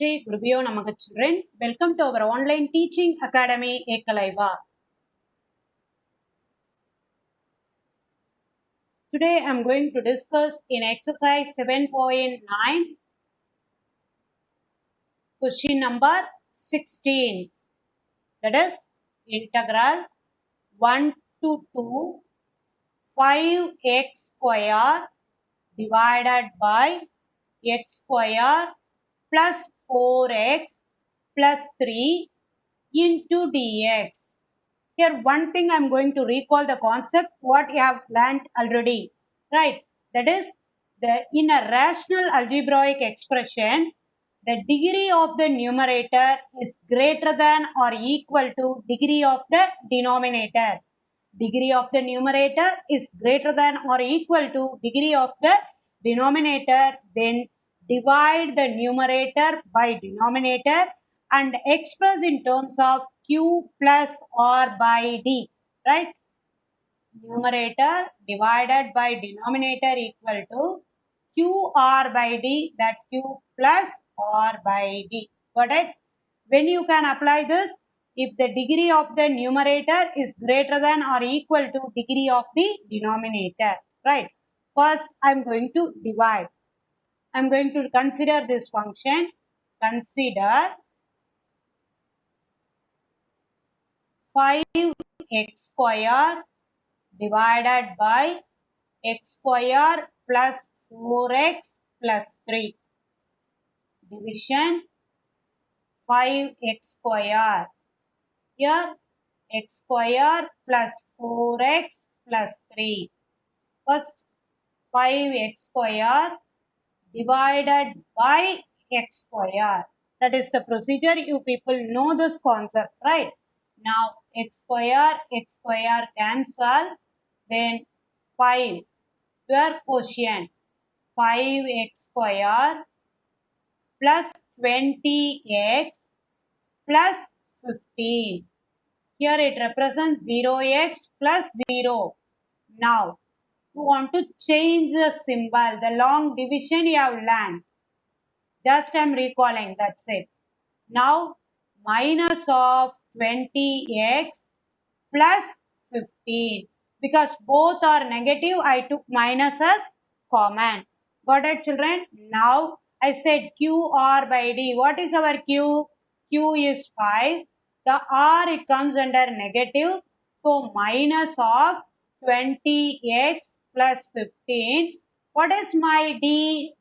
Shri Gurubhyo Namaha children. Welcome to our online teaching academy Ekalaiva. Today I am going to discuss in exercise 7.9 question number 16. That is integral 1 to 2 5x square divided by x square plus 4x plus 3 into dx. Here one thing I am going to recall the concept what you have learnt already, right? That is, in a rational algebraic expression, the degree of the numerator is greater than or equal to degree of the denominator. Degree of the numerator is greater than or equal to degree of the denominator. Then divide the numerator by denominator and express in terms of q plus r by d, right? Numerator divided by denominator equal to qr by d, that q plus r by d. Got it? When you can apply this, if the degree of the numerator is greater than or equal to degree of the denominator, right? First, I am going to divide. I am going to consider this function. Consider 5x square divided by x square plus 4x plus 3. Division 5x square. Here x square plus 4x plus 3. First 5x square divided by x square. That is the procedure. You people know this concept, right? Now x square cancel. Then 5. Your quotient 5x square plus 20x plus 15. Here it represents 0x plus 0. Now, you want to change the symbol. The long division you have learned. Just I am recalling, that's it. Now, minus of 20x plus 15. Because both are negative, I took minus as common. Got it, children? Now, I said qr by d. What is our q? Q is 5. The r, it comes under negative. So, minus of 20x plus 15. What is my d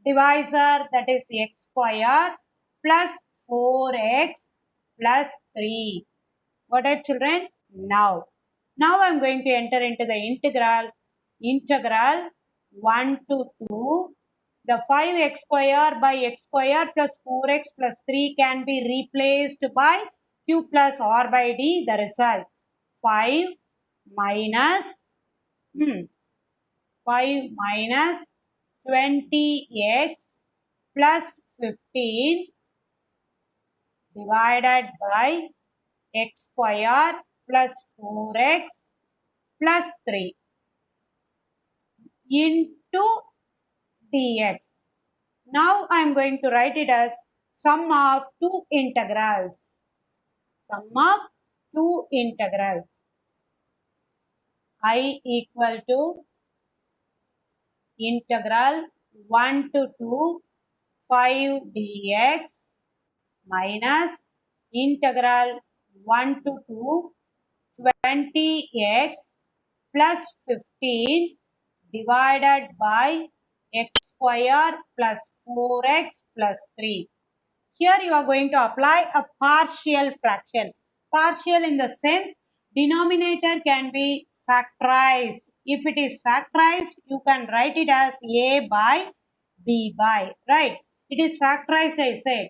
divisor? That is x square plus 4x plus 3. Got it, children? Now I am going to enter into the integral 1 to 2. The 5x square by x square plus 4x plus 3 can be replaced by q plus r by d. The result 5 minus 20x plus 15 divided by x square plus 4x plus 3 into dx. Now I am going to write it as sum of two integrals. Sum of two integrals. I equal to integral 1 to 2 5 dx minus integral 1 to 2 20x plus 15 divided by x square plus 4x plus 3. Here you are going to apply a partial fraction. Partial in the sense denominator can be factorized. If it is factorized, you can write it as a by b by, right? It is factorized, I said.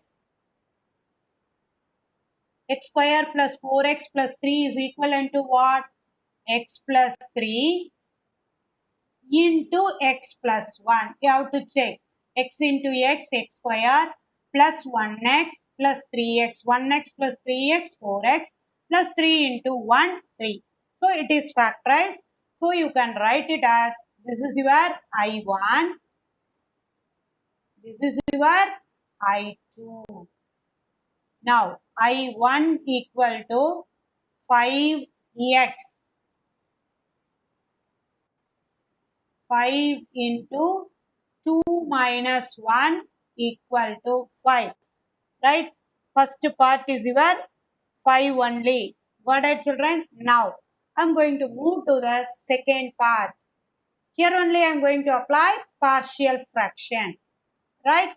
X square plus 4x plus 3 is equivalent to what? X plus 3 into x plus 1. You have to check. X into x square plus 1x plus 3x. 1x plus 3x, 4x plus 3 into 1, 3. So, it is factorized. So, you can write it as, this is your I1. This is your I2. Now I1 equal to 5x. 5 into 2 minus 1 equal to 5. Right? First part is your 5 only. Got it, children? Now I'm going to move to the second part. Here only I'm going to apply partial fraction. Right?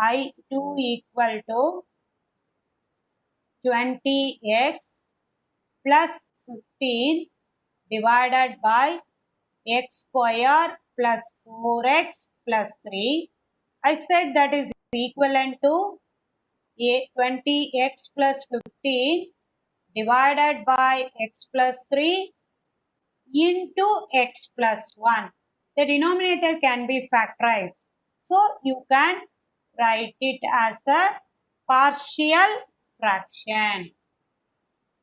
I2 equal to 20x plus 15 divided by x square plus 4x plus 3. I said that is equivalent to 20x plus 15 divided by x plus 3 into x plus 1. The denominator can be factorized. So you can write it as a partial fraction.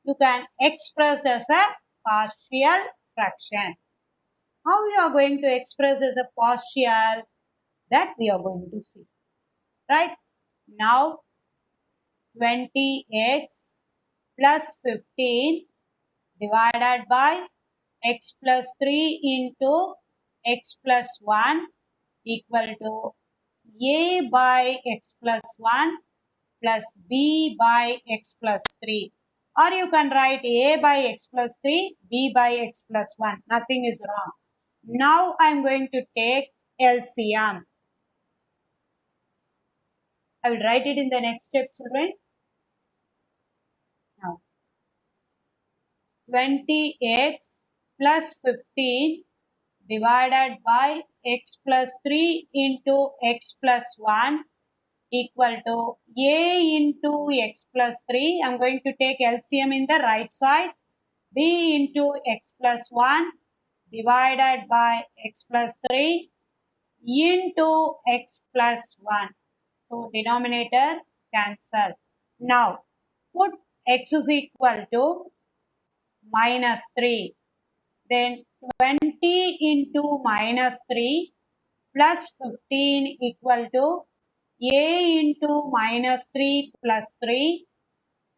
You can express as a partial fraction. How we are going to express as a partial, that we are going to see. Right? Now 20x plus 15 divided by x plus 3 into x plus 1 equal to a by x plus 1 plus b by x plus 3. Or you can write a by x plus 3, b by x plus 1. Nothing is wrong. Now I am going to take LCM. I will write it in the next step, children. Now 20x plus 15 divided by x plus 3 into x plus 1 equal to a into x plus 3. I am going to take LCM in the right side. B into x plus 1 divided by x plus 3 into x plus 1. So denominator cancel. Now put x is equal to minus 3. Then 20 into minus 3 plus 15 equal to a into minus 3 plus 3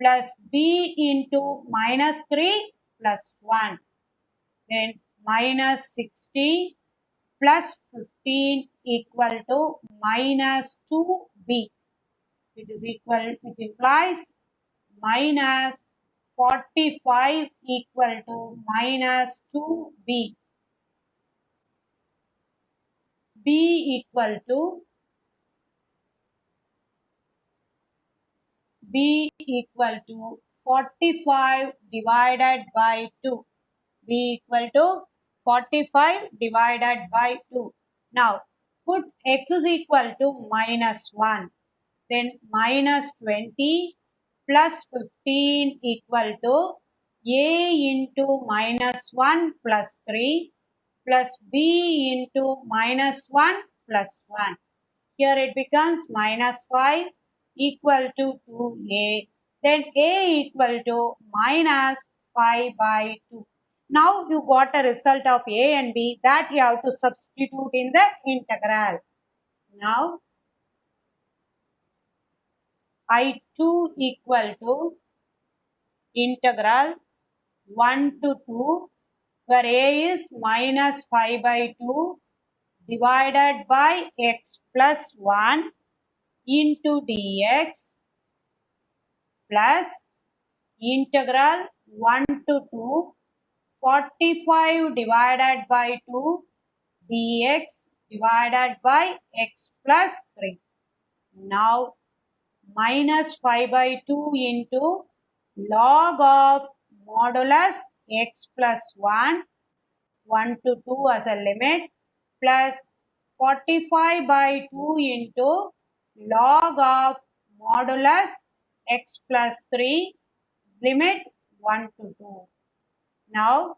plus b into minus 3 plus 1. Then minus 60 plus 15 equal to minus 2b, which implies minus 45 equal to minus 2b. b equal to 45 divided by 2. b equal to 45 divided by 2. Now put x is equal to minus 1. Then minus 20 plus 15 equal to a into minus 1 plus 3 plus b into minus 1 plus 1. Here it becomes minus 5 equal to 2a. Then a equal to minus 5 by 2. Now you got a result of a and b that you have to substitute in the integral. Now I2 equal to integral 1 to 2 where a is minus 5 by 2 divided by x plus 1 into dx plus integral 1 to 2 45 divided by 2 dx divided by x plus 3. Now minus 5 by 2 into log of modulus x plus 1 to 2 as a limit plus 45 by 2 into log of modulus x plus 3 limit 1 to 2. Now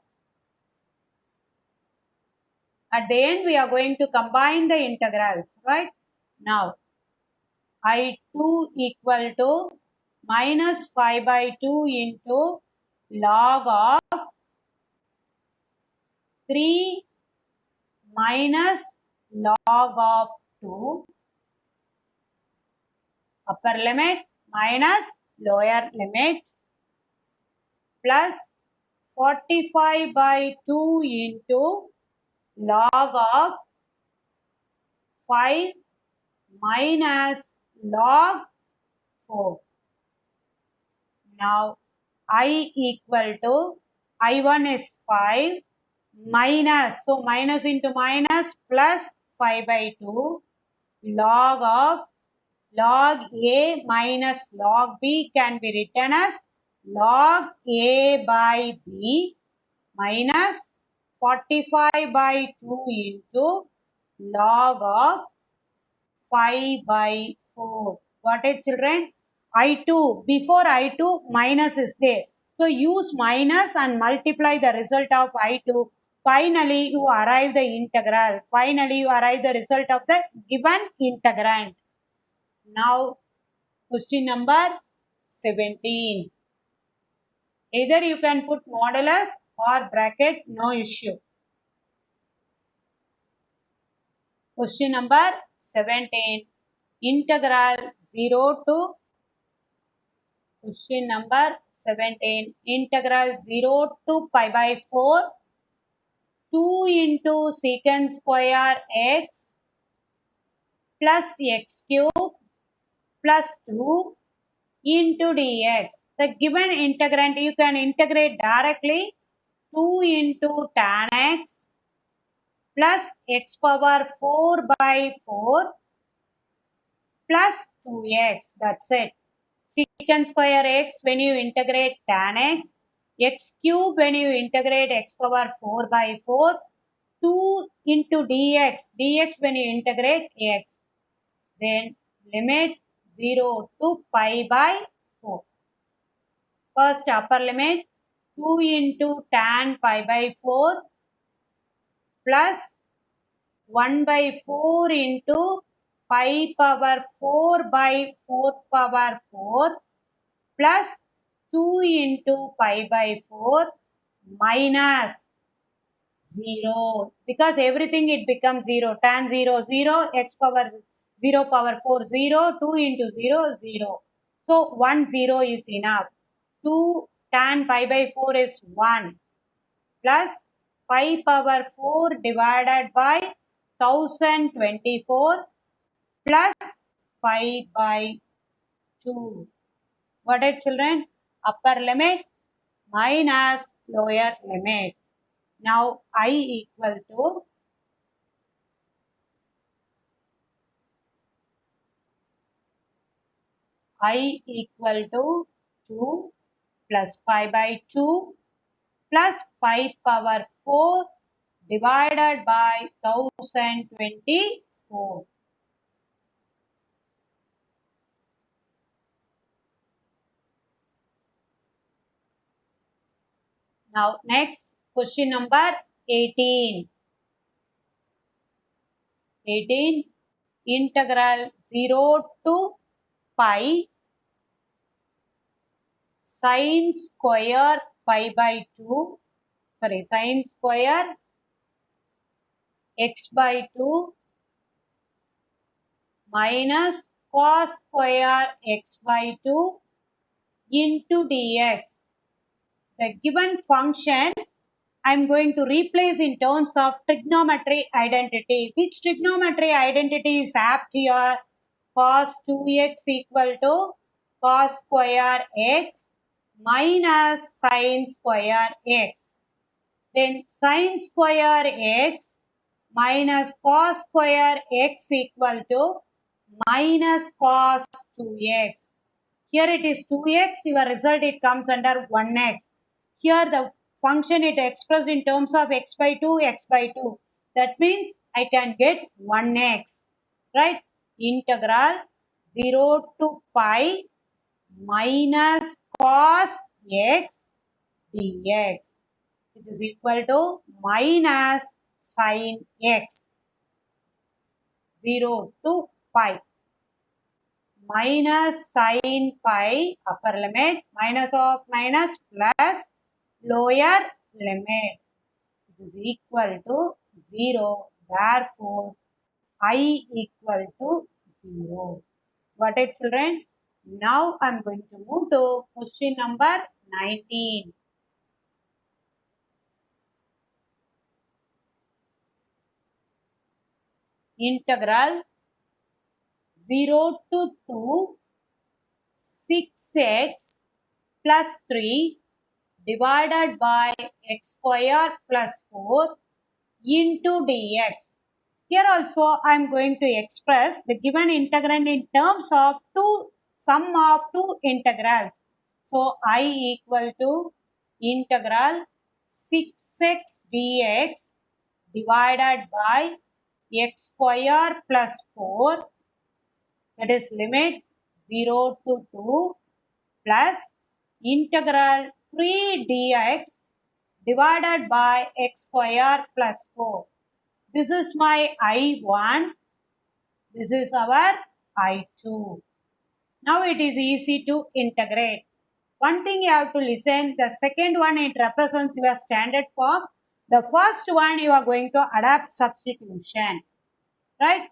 at the end we are going to combine the integrals, right? Now I2 equal to minus 5 by 2 into log of 3 minus log of 2 upper limit minus lower limit plus 45 by 2 into log of 5 minus log 4. Now I equal to I1 is 5 minus, so minus into minus plus 5 by 2 log of log A minus log B can be written as log A by B minus 45 by 2 into log of 5 by 4. Got it, children? I2, before I2 minus is there. So use minus and multiply the result of I2. Finally, you arrive the integral. Finally, you arrive the result of the given integrand. Now, question number 17. Either you can put modulus or bracket, no issue. Question number 17. Integral 0 to question number 17. Integral 0 to pi by 4 2 into secant square x plus x cube plus 2 into dx. The given integrand you can integrate directly 2 into tan x plus x power 4 by 4 plus 2x. That's it. Secant square x when you integrate tan x, x cube when you integrate x power 4 by 4, 2 into dx, dx when you integrate x. Then limit 0 to pi by 4. First upper limit 2 into tan pi by 4 plus 1 by 4 into pi power 4 by 4 power 4 plus 2 into pi by 4 minus 0. Because everything it becomes 0. Tan 0, 0, x power 0 power 4, 0, 2 into 0, 0. So 1 0 is enough. 2 tan pi by 4 is 1 plus pi power 4 divided by 1024 plus pi by 2. Got it, children? Upper limit minus lower limit. Now I equal to I equal to 2 plus pi by 2 plus pi power 4 divided by 1024. Now next question number 18. 18 integral 0 to pi sine square pi by 2, sine square x by 2 minus cos square x by 2 into dx. The given function I am going to replace in terms of trigonometry identity. Which trigonometry identity is apt here? Cos 2x equal to cos square x minus sine square x. Then sine square x minus cos square x equal to minus cos 2x. Here it is 2x, your result it comes under 1x. Here the function it expressed in terms of x by 2, x by 2. That means I can get 1x, right? Integral 0 to pi minus cos x dx, which is equal to minus sin x, 0 to pi. Minus sin pi upper limit minus of minus plus lower limit, which is equal to 0. Therefore, I equal to 0. Got it, children? Now I'm going to move to question number 19. Integral 0 to 2 6x plus 3 divided by x square plus 4 into dx. Here also I am going to express the given integrand in terms of sum of two integrals. So I equal to integral 6x dx divided by x square plus 4, that is limit 0 to 2, plus integral 3 dx divided by x square plus 4. This is my I1. This is our I2. Now it is easy to integrate. One thing you have to listen. The second one, it represents your standard form. The first one you are going to adapt substitution. Right?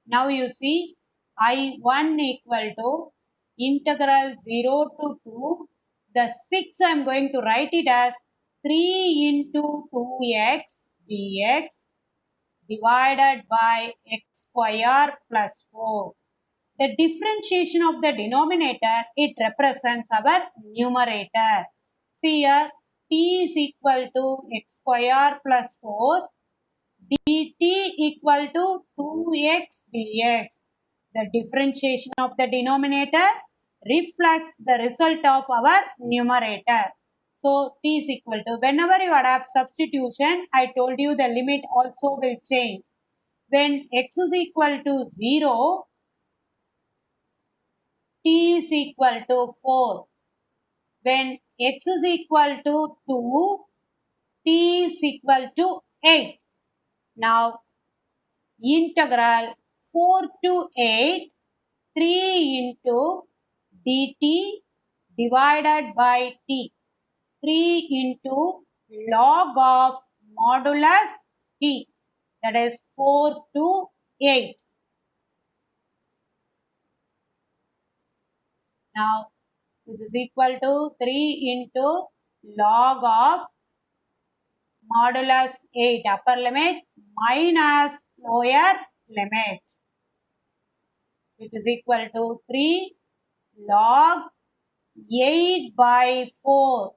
Now you see I1 equal to integral 0 to 2. The 6 I am going to write it as 3 into 2x dx divided by x square plus 4. The differentiation of the denominator, it represents our numerator. See here, t is equal to x square plus 4, dt equal to 2x dx. The differentiation of the denominator reflects the result of our numerator. So t is equal to, whenever you adapt substitution, I told you the limit also will change. When x is equal to 0, t is equal to 4. When x is equal to 2, t is equal to 8. Now, integral 4 to 8, 3 into dt divided by t. 3 into log of modulus t, that is 4 to 8. Now, which is equal to 3 into log of modulus 8 upper limit minus lower limit, which is equal to 3 log 8 by 4.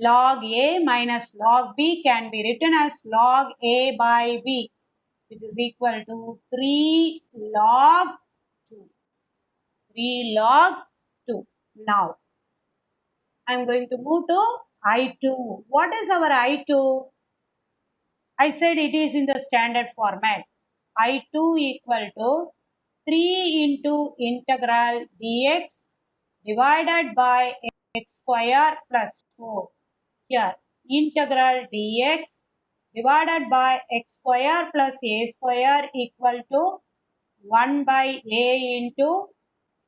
Log a minus log b can be written as log a by b, which is equal to 3 log 2. 3 log 2. Now, I am going to move to I2. What is our I2? I said it is in the standard format. I2 equal to 3 into integral dx divided by x square plus 4. Here, integral dx divided by x square plus a square equal to 1 by a into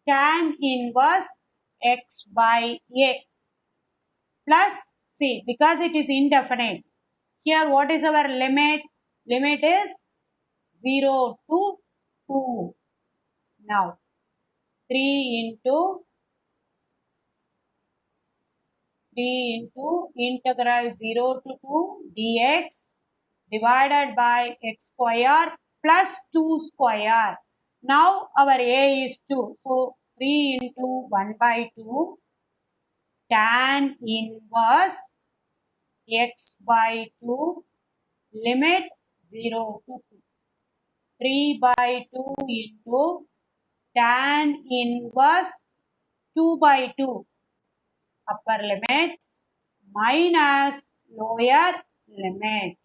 tan inverse x by a plus c, because it is indefinite. Here what is our limit? Limit is 0 to 2. Now 3 into integral 0 to 2 dx divided by x square plus 2 square. Now our a is 2. So 3 into 1 by 2 tan inverse x by 2 limit 0 to 2. 3 by 2 into tan inverse 2 by 2 upper limit minus lower limit,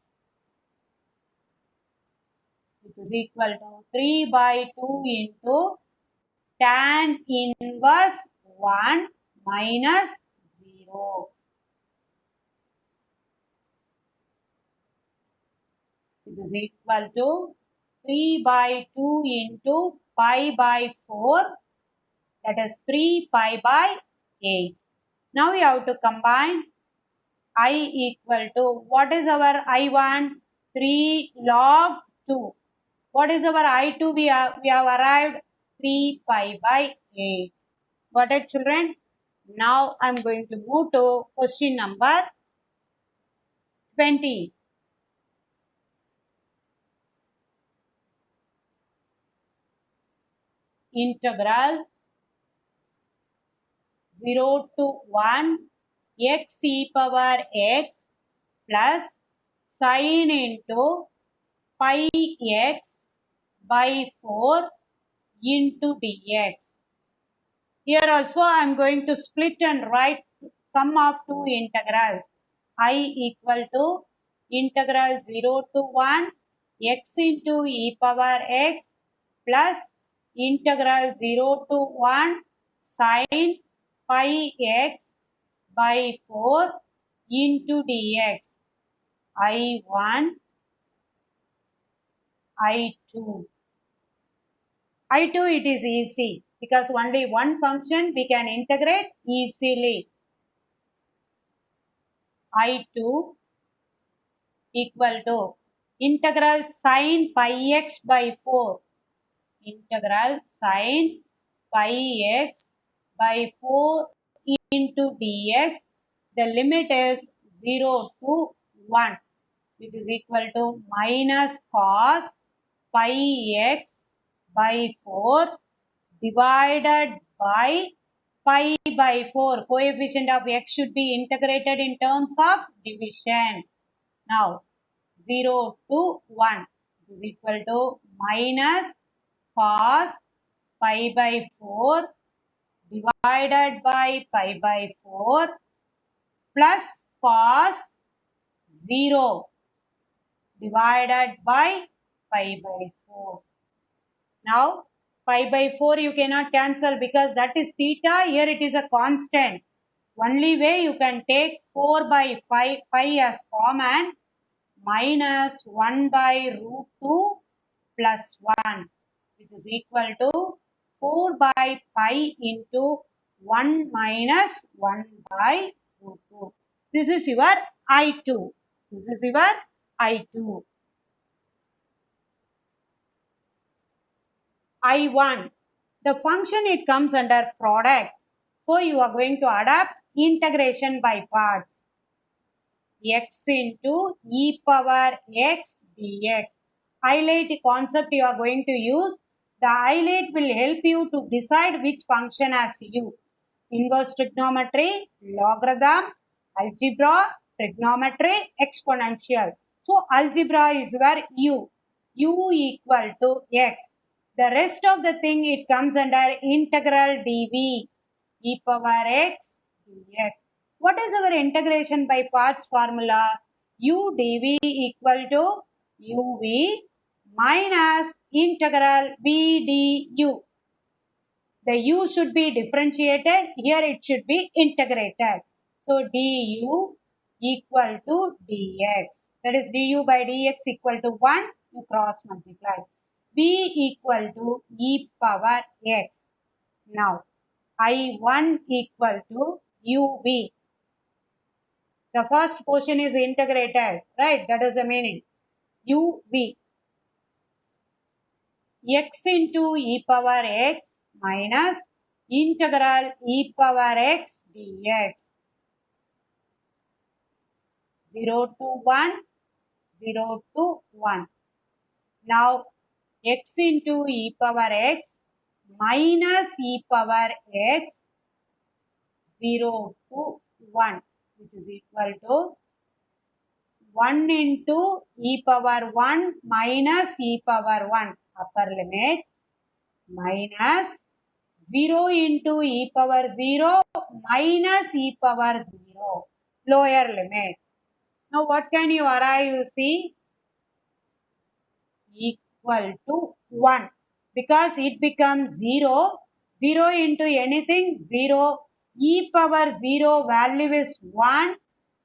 which is equal to 3 by 2 into tan inverse 1 minus 0, which is equal to 3 by 2 into pi by 4, that is 3 pi by 8. Now we have to combine. I equal to, what is our I1? 3 log 2. What is our I2? We have arrived 3 pi by 8. Got it, children? Now I am going to move to question number 20. Integral 0 to 1 x e power x plus sin into pi x by 4 into dx. Here also I am going to split and write sum of two integrals. I equal to integral 0 to 1 x into e power x plus integral 0 to 1 sin pi x by 4 into dx. I1, I2. I2 it is easy because only one function we can integrate easily. I2 equal to integral sin pi x by 4. Integral sin pi x by 4 into dx. The limit is 0 to 1, which is equal to minus cos pi x by 4 divided by pi by 4. Coefficient of x should be integrated in terms of division. Now 0 to 1 is equal to minus cos pi by 4 divided by pi by 4 plus cos 0 divided by pi by 4. Now pi by 4 you cannot cancel because that is theta. Here it is a constant. Only way you can take 4 by 5 pi as common, minus 1 by root 2 plus 1, which is equal to 4 by pi into 1 minus 1 by root 2. This is your I2. This is your I2. I1. The function it comes under product. So you are going to adapt integration by parts. X into e power x dx. Highlight concept you are going to use. The highlight will help you to decide which function as u. Inverse trigonometry, logarithm, algebra, trigonometry, exponential. So algebra is where u equal to x. The rest of the thing it comes under integral dv, e power x dx. What is our integration by parts formula? U dv equal to uv minus integral v du. The u should be differentiated. Here it should be integrated. So du equal to dx. That is du by dx equal to 1. You cross multiply. V equal to e power x. Now I1 equal to uv. The first portion is integrated, right? That is the meaning. uv. X into e power x minus integral e power x dx. 0 to 1, 0 to 1. Now x into e power x minus e power x 0 to 1, which is equal to 1 into e power 1 minus e power 1 upper limit minus 0 into e power 0 minus e power 0 lower limit. Now what can you arrive? You see equal to 1 because it becomes 0. 0 into anything 0. E power 0 value is 1.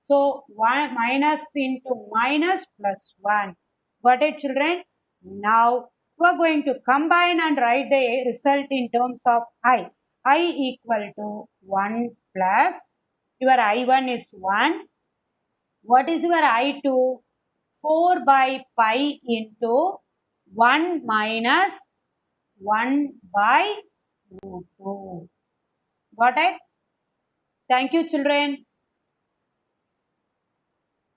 So 1 minus into minus plus 1. Got it, children? Now we are going to combine and write the result in terms of I. I equal to 1 plus your I1 is 1. What is your I2? 4 by pi into 1 minus 1 by root 2. Got it? Thank you, children.